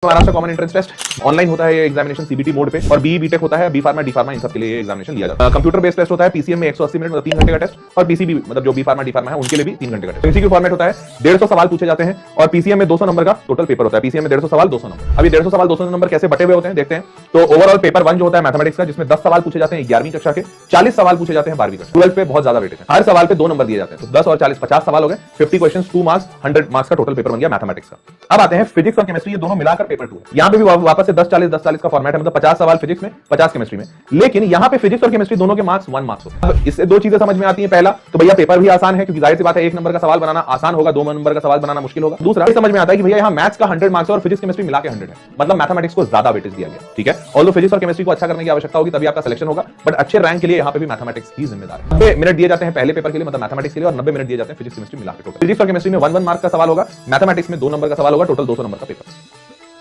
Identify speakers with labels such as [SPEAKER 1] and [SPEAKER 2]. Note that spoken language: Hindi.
[SPEAKER 1] Maharashtra common entrance test online होता है ये एग्जामिनेशन सीबीटी मोड पे, और बी बीटेक होता है, बी फार्मा डी फार्मा इन सब के लिए ये एग्जामिनेशन लिया जाता है। कंप्यूटर बेस्ड टेस्ट होता है, पीसीएम में 180 मिनट मतलब 3 घंटे का टेस्ट, और पीसीबी मतलब जो बी फार्मा डी फार्मा है उनके लिए भी 3 घंटे का टेस्ट। एमसीक्यू फॉर्मेट होता है, 150 सवाल पूछे जाते हैं, और पीसीएम में 200 नंबर का टोटल पेपर होता है। पीसीएम में 150 सवाल 200 नंबर। अभी 150 सवाल 200 नंबर कैसे बटे हुए होते हैं देखते हैं। तो ओवरऑल पेपर 1 जो होता है मैथमेटिक्स का, जिसमें 10 सवाल पूछे जाते हैं 11वीं कक्षा के, 40 सवाल पूछे जाते हैं 12वीं कक्षा। 12 पे बहुत ज्यादा वेटेज है, हर सवाल पे 2 नंबर दिए जाते हैं, तो 10 और 40 50 सवाल हो गए, 50 क्वेश्चंस 2 मार्क्स 100 मार्क्स का टोटल पेपर बन गया मैथमेटिक्स का। अब आते हैं फिजिक्स और केमिस्ट्री, ये दोनों मिलाकर पेपर 2 है। यहां पे भी वापस से 10-40 का फॉर्मेट है, मतलब 50 सवाल फिजिक्स में 50 केमिस्ट्री में, लेकिन यहां पे फिजिक्स और केमिस्ट्री दोनों के मार्क्स 1 मार्क्स होते हैं। अब इससे दो चीजें समझ में आती हैं। पहला तो भैया पेपर भी आसान है, क्योंकि जाहिर सी बात है 1 नंबर का सवाल बनाना आसान होगा, 2 नंबर का सवाल बनाना मुश्किल होगा। दूसरा समझ में आता है कि भैया यहां मैथ्स का 100 मार्क्स और फिजिक्स केमिस्ट्री मिला के 100 है, मतलब मैथमेटिक्स को ज्यादा वेटेज दिया गया। ठीक है, ऑल्दो फिजिक्स और केमिस्ट्री को अच्छा करने की आवश्यकता होगी, तभी आपका सिलेक्शन होगा, बट अच्छे रैंक के लिए यहां पे भी मैथमेटिक्स ही जिम्मेदार है। 90 मिनट दिए जाते हैं पहले पेपर के लिए, मतलब मैथमेटिक्स के लिए, और 90 मिनट दिए जाते हैं फिजिक्स केमिस्ट्री मिला के। टोटल फिजिक्स और केमिस्ट्री में 1 मार्क का सवाल होगा, मैथमेटिक्स में 2 नंबर का सवाल होगा, टोटल 200 नंबर का पेपर।